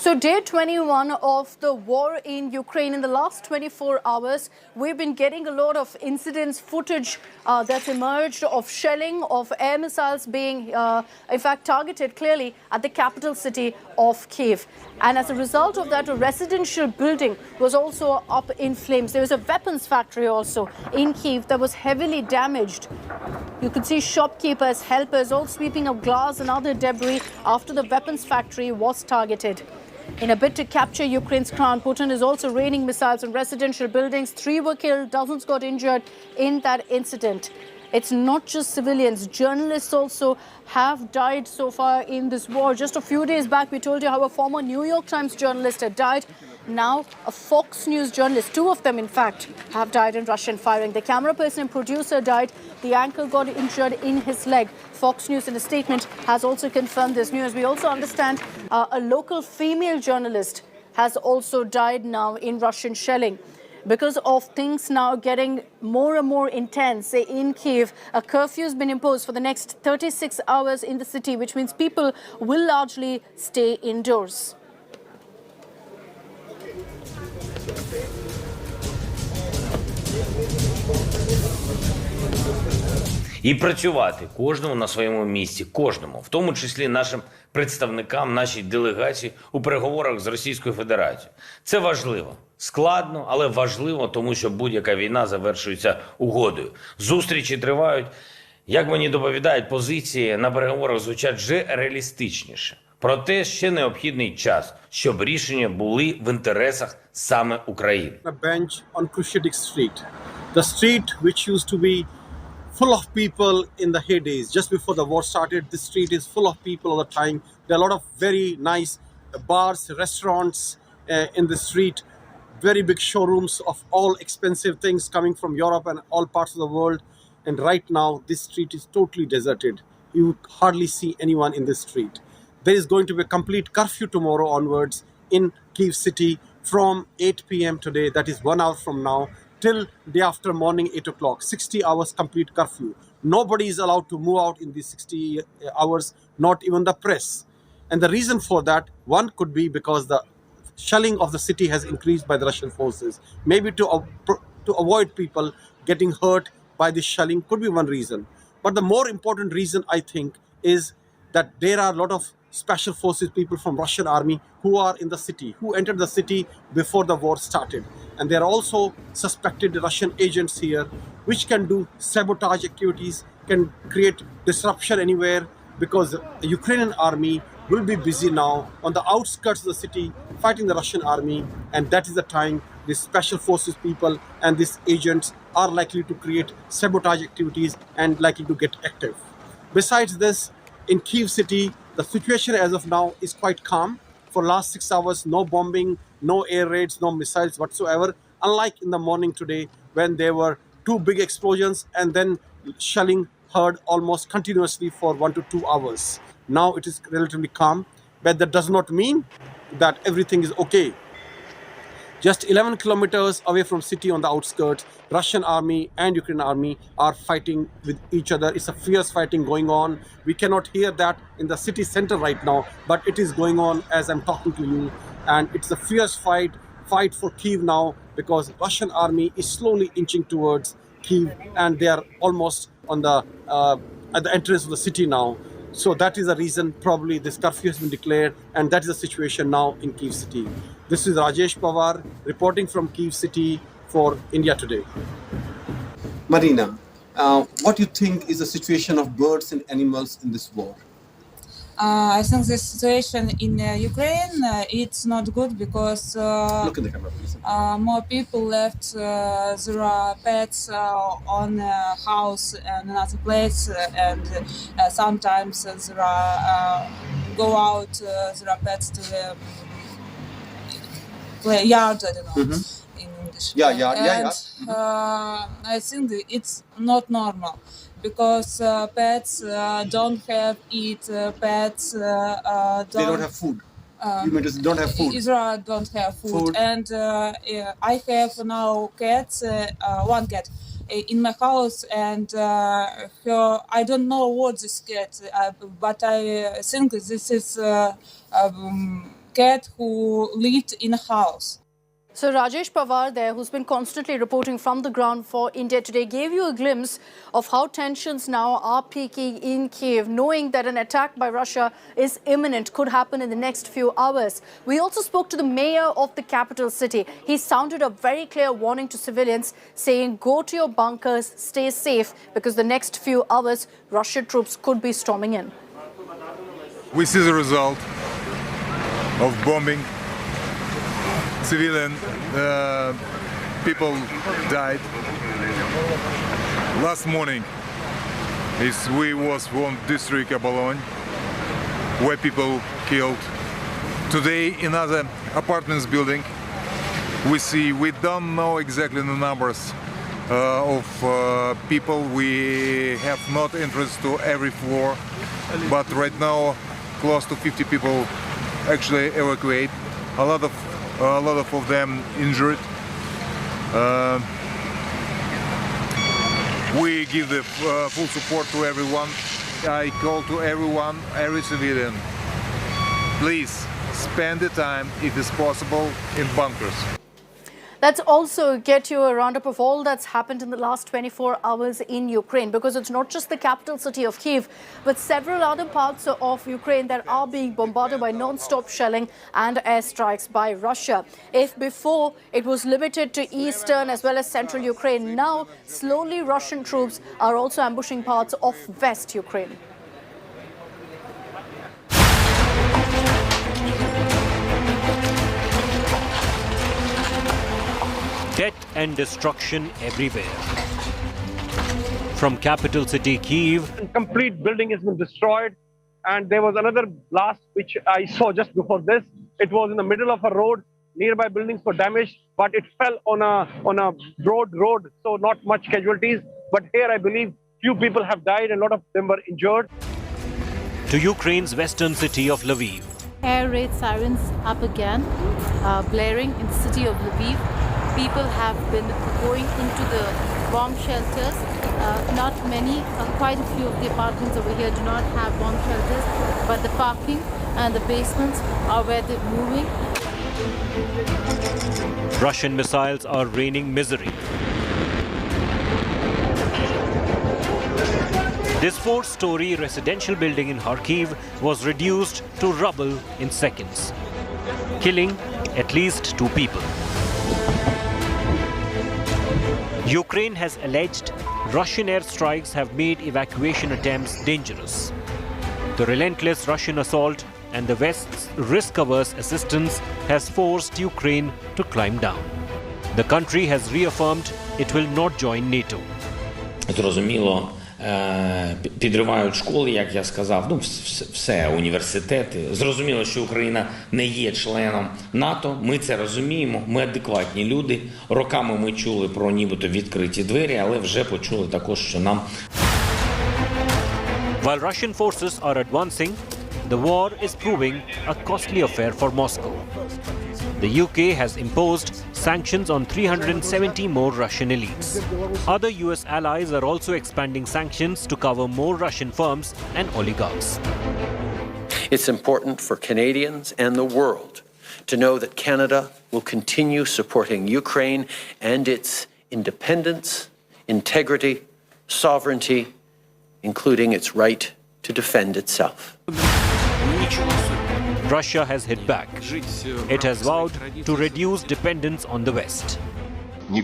So day 21 of the war in Ukraine. In the last 24 hours, we've been getting a lot of incidents, footage that's emerged of shelling, of air missiles being, in fact, targeted clearly at the capital city of Kyiv. And as a result of that, a residential building was also up in flames. There was a weapons factory also in Kyiv that was heavily damaged. You could see shopkeepers, helpers all sweeping up glass and other debris after the weapons factory was targeted. In a bid to capture Ukraine's crown, Putin is also raining missiles on residential buildings. 3 were killed, dozens got injured in that incident. It's not just civilians. Journalists also have died so far in this war. Just a few days back, we told you how a former New York Times journalist had died. Now, a Fox News journalist, 2 of them, in fact, have died in Russian firing. The camera person and producer died. The anchor got injured in his leg. Fox News, in a statement, has also confirmed this news. We also understand a local female journalist has also died now in Russian shelling. Because of things now getting more and more intense in Kyiv, a curfew has been imposed for the next 36 hours in the city, which means people will largely stay indoors. І працювати кожному на своєму місці, кожному, в тому числі нашим представникам, нашій делегації у переговорах з Російською Федерацією. Це важливо. Складно, але важливо, тому що будь-яка війна завершується угодою. Зустрічі тривають. Як мені доповідають, позиції на переговорах звучать вже реалістичніше. Проте ще необхідний час, щоб рішення були в інтересах саме України. A bench on Curfew street. The street which used to be full of people in the heydays. Just before the war started, this street is full of people all the time. There are a lot of very nice bars, restaurants in the street, very big showrooms of all expensive things coming from Europe and all parts of the world. And right now, this street is totally deserted. You hardly see anyone in this street. There is going to be a complete curfew tomorrow onwards in Kyiv city from 8 p.m. today, that is 1 hour from now, till day after morning 8 o'clock, 60 hours complete curfew. Nobody is allowed to move out in these 60 hours, not even the press. And the reason for that, one could be because the shelling of the city has increased by the Russian forces. Maybe to avoid people getting hurt by this shelling could be one reason. But the more important reason, I think, is that there are a lot of special forces people from Russian army who are in the city, who entered the city before the war started. And there are also suspected Russian agents here, which can do sabotage activities, can create disruption anywhere, because the Ukrainian army will be busy now on the outskirts of the city fighting the Russian army, and that is the time these special forces people and these agents are likely to create sabotage activities and likely to get active. Besides this, in Kyiv city, the situation as of now is quite calm. For last 6 hours, no bombing, no air raids, no missiles whatsoever, unlike in the morning today when there were 2 big explosions and then shelling heard almost continuously for 1 to 2 hours. Now it is relatively calm, but that does not mean that everything is okay. Just 11 kilometers away from city on the outskirts, Russian army and Ukrainian army are fighting with each other. It's a fierce fighting going on. We cannot hear that in the city center right now, but it is going on as I'm talking to you. And it's a fierce fight for Kyiv now, because Russian army is slowly inching towards Kyiv, and they are almost on the at the entrance of the city now. So that is the reason probably this curfew has been declared, and that is the situation now in Kyiv city. This is Rajesh Pawar reporting from Kyiv city for India Today. Marina, what do you think is the situation of birds and animals in this war? I think the situation in Ukraine, it's not good because Look in the camera, please. more people left their pets on house and another place, and sometimes there are go out their pets to the play yard, I don't know in English. I think it's not normal, because pets don't have eat, pets They don't have food. You mean just don't have food? Israel don't have food. And I have now cats, one cat in my house, and I don't know what this cat, but I think this is cat who lived in a house. So Rajesh Pawar there, who's been constantly reporting from the ground for India Today, gave you a glimpse of how tensions now are peaking in Kyiv, knowing that an attack by Russia is imminent, could happen in the next few hours. We also spoke to the mayor of the capital city. He sounded a very clear warning to civilians, saying go to your bunkers, stay safe, because the next few hours Russian troops could be storming in. We see the result of bombing. Civilian people died. Last morning we was one district Abalon where people killed. Today another apartments building. We don't know exactly the numbers of people. We have not entrance to every floor, but right now close to 50 people actually evacuate. A lot of them injured. We give the full support to everyone. I call to everyone, every civilian, please spend the time, if it's possible, in bunkers. Let's also get you a roundup of all that's happened in the last 24 hours in Ukraine, because it's not just the capital city of Kyiv, but several other parts of Ukraine that are being bombarded by non-stop shelling and airstrikes by Russia. If before it was limited to eastern as well as central Ukraine, now slowly Russian troops are also ambushing parts of West Ukraine. Death and destruction everywhere. From capital city Kyiv, complete building has been destroyed, and there was another blast which I saw just before this. It was in the middle of a road. Nearby buildings were damaged, but it fell on a broad road, so not much casualties. But here I believe few people have died and a lot of them were injured. to Ukraine's western city of Lviv. Air raid sirens up again, blaring in the city of Lviv. People have been going into the bomb shelters. Not many, quite a few of the apartments over here do not have bomb shelters, but the parking and the basements are where they're moving. Russian missiles are raining misery. This four-story residential building in Kharkiv was reduced to rubble in seconds, killing at least 2 people. Ukraine has alleged Russian airstrikes have made evacuation attempts dangerous. The relentless Russian assault and the West's risk-averse assistance has forced Ukraine to climb down. The country has reaffirmed it will not join NATO. Зрозуміло, підривають школи, як я сказав, все, університети. Зрозуміло, що Україна не є членом НАТО, ми це розуміємо, ми адекватні люди. Роками ми чули про нібито відкриті двері, але вже почули також, що нам... While Russian forces are advancing, the war is proving a costly affair for Moscow. The UK has imposed sanctions on 370 more Russian elites. Other US allies are also expanding sanctions to cover more Russian firms and oligarchs. It's important for Canadians and the world to know that Canada will continue supporting Ukraine and its independence, integrity, sovereignty, including its right to defend itself. Russia has hit back. It has vowed to reduce dependence on the West. We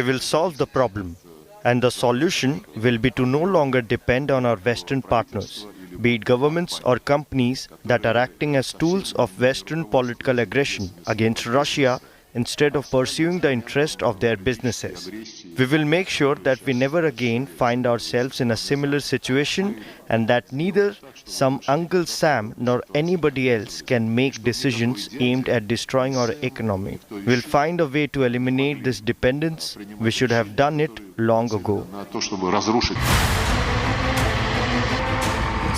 will solve the problem, and the solution will be to no longer depend on our Western partners, be it governments or companies that are acting as tools of Western political aggression against Russia instead of pursuing the interest of their businesses. We will make sure that we never again find ourselves in a similar situation, and that neither some Uncle Sam nor anybody else can make decisions aimed at destroying our economy. We'll find a way to eliminate this dependence. We should have done it long ago.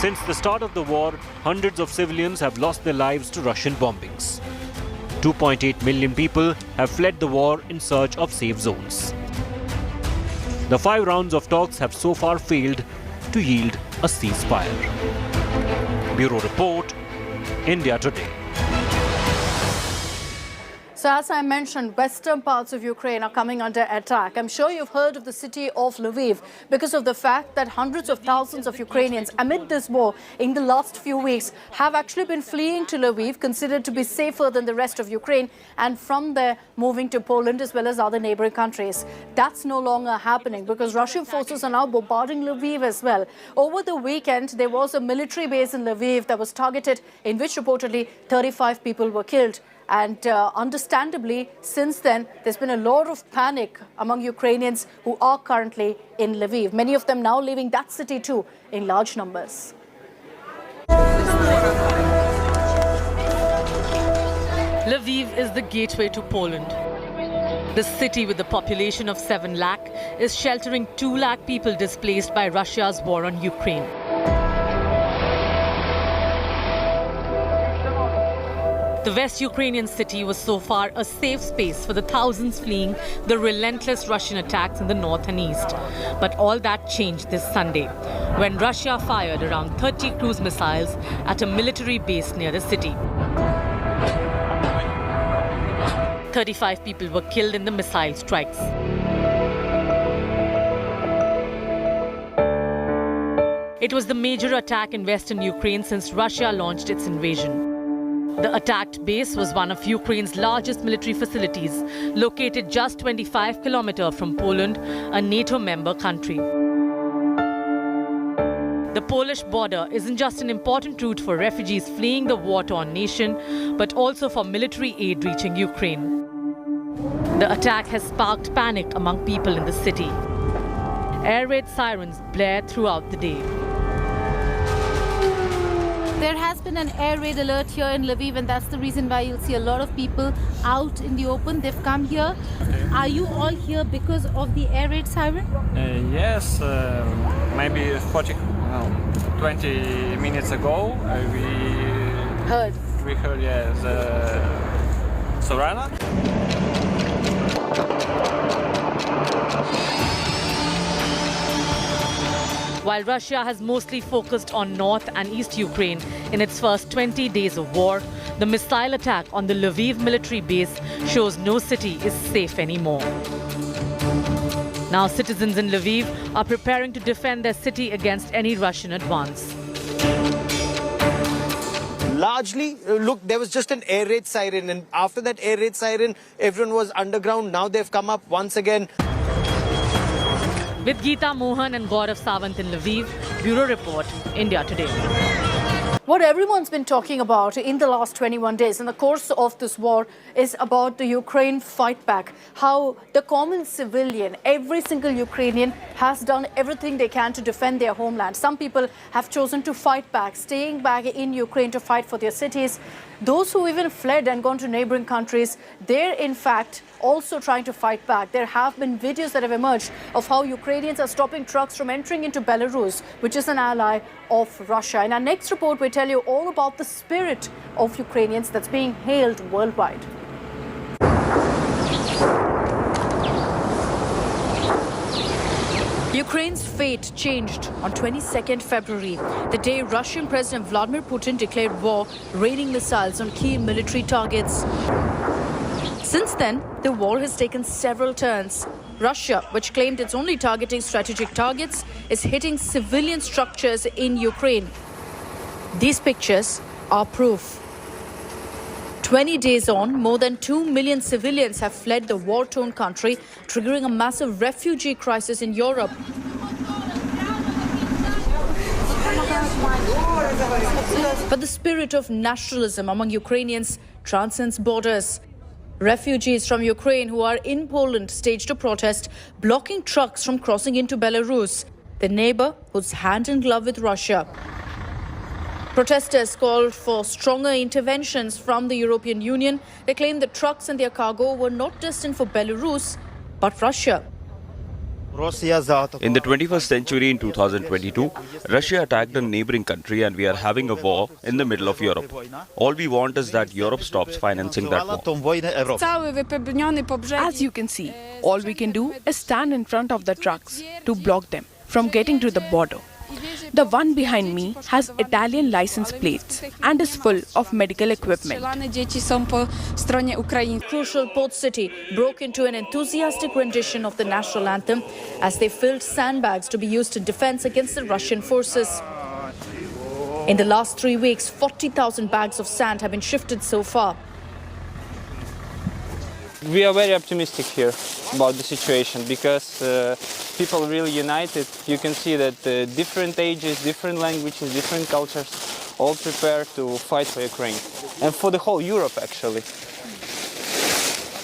Since the start of the war, hundreds of civilians have lost their lives to Russian bombings. 2.8 million people have fled the war in search of safe zones. The 5 rounds of talks have so far failed to yield a ceasefire. Bureau Report, India Today. So as I mentioned, western parts of Ukraine are coming under attack. I'm sure you've heard of the city of Lviv because of the fact that hundreds of thousands of Ukrainians amid this war in the last few weeks have actually been fleeing to Lviv, considered to be safer than the rest of Ukraine, and from there moving to Poland as well as other neighboring countries. That's no longer happening because Russian forces are now bombarding Lviv as well. Over the weekend, there was a military base in Lviv that was targeted, in which reportedly 35 people were killed. And understandably, since then, there's been a lot of panic among Ukrainians who are currently in Lviv. Many of them now leaving that city too in large numbers. Lviv is the gateway to Poland. The city, with a population of 7 lakh, is sheltering 2 lakh people displaced by Russia's war on Ukraine. The West Ukrainian city was so far a safe space for the thousands fleeing the relentless Russian attacks in the north and east. But all that changed this Sunday, when Russia fired around 30 cruise missiles at a military base near the city. 35 people were killed in the missile strikes. It was the major attack in western Ukraine since Russia launched its invasion. The attacked base was one of Ukraine's largest military facilities, located just 25 kilometers from Poland, a NATO member country. The Polish border isn't just an important route for refugees fleeing the war-torn nation, but also for military aid reaching Ukraine. The attack has sparked panic among people in the city. Air raid sirens blared throughout the day. There has been an air raid alert here in Lviv, and that's the reason why you'll see a lot of people out in the open. They've come here. Okay. Are you all here because of the air raid siren? Yes, maybe 20 minutes ago we heard, yeah, the siren. While Russia has mostly focused on North and East Ukraine in its first 20 days of war, the missile attack on the Lviv military base shows no city is safe anymore. Now citizens in Lviv are preparing to defend their city against any Russian advance. Largely, look, there was just an air raid siren, and after that air raid siren, everyone was underground. Now they've come up once again. With Geeta Mohan and Gaurav Sawant in Lviv, Bureau Report, India Today. What everyone's been talking about in the last 21 days in the course of this war is about the Ukraine fight back. How the common civilian, every single Ukrainian, has done everything they can to defend their homeland. Some people have chosen to fight back, staying back in Ukraine to fight for their cities. Those who even fled and gone to neighboring countries, they're in fact also trying to fight back. There have been videos that have emerged of how Ukrainians are stopping trucks from entering into Belarus, which is an ally of Russia. In our next report, we tell you all about the spirit of Ukrainians that's being hailed worldwide. Ukraine's fate changed on 22nd February, the day Russian President Vladimir Putin declared war, raining missiles on key military targets. Since then, the war has taken several turns. Russia, which claimed it's only targeting strategic targets, is hitting civilian structures in Ukraine. These pictures are proof. 20 days on, more than 2 million civilians have fled the war-torn country, triggering a massive refugee crisis in Europe. But the spirit of nationalism among Ukrainians transcends borders. Refugees from Ukraine who are in Poland staged a protest, blocking trucks from crossing into Belarus, the neighbor who's hand in glove with Russia. Protesters called for stronger interventions from the European Union. They claimed the trucks and their cargo were not destined for Belarus, but Russia. In the 21st century, in 2022, Russia attacked a neighboring country and we are having a war in the middle of Europe. All we want is that Europe stops financing that war. As you can see, all we can do is stand in front of the trucks to block them from getting to the border. The one behind me has Italian license plates and is full of medical equipment. Crucial port city broke into an enthusiastic rendition of the national anthem as they filled sandbags to be used in defense against the Russian forces. In the last 3 weeks, 40,000 bags of sand have been shifted so far. We are very optimistic here about the situation because people are really united. You can see that different ages, different languages, different cultures all prepare to fight for Ukraine and for the whole Europe actually.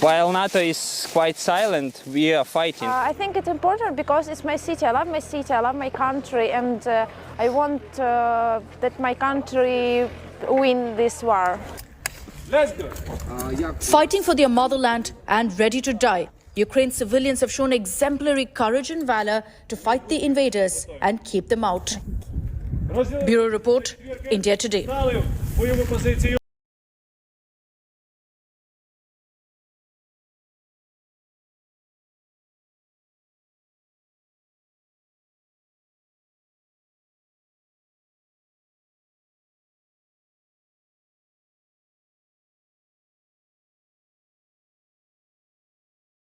While NATO is quite silent, we are fighting. I think it's important because it's my city. I love my city, I love my country, and I want that my country win this war. Let's go. Fighting for their motherland and ready to die, Ukraine's civilians have shown exemplary courage and valor to fight the invaders and keep them out. Bureau Report, India Today.